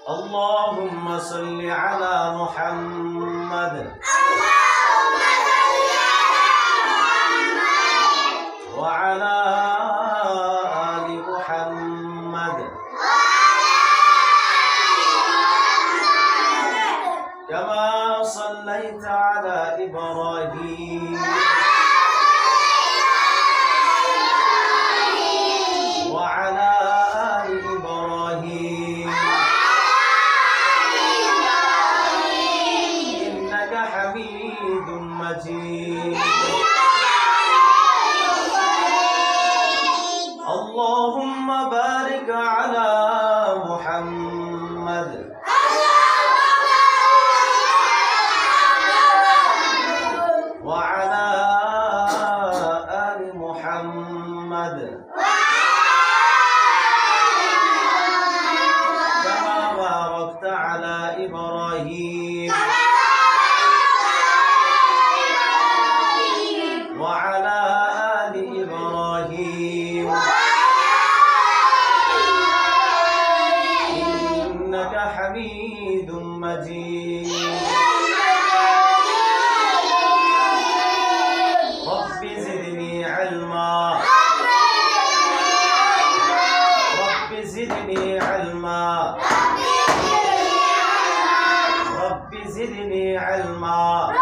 اللهم صل على محمد وعلى آل محمد كما صليت على إبراهيم وعلى آل إبراهيم إنك حميد مجيد. اللهم بارك على محمد وعلى آل محمد كما باركت على إبراهيم وعلى آل إبراهيم إنك حميد مجيد. رب زدني علما رب زدني علما رب زدني علما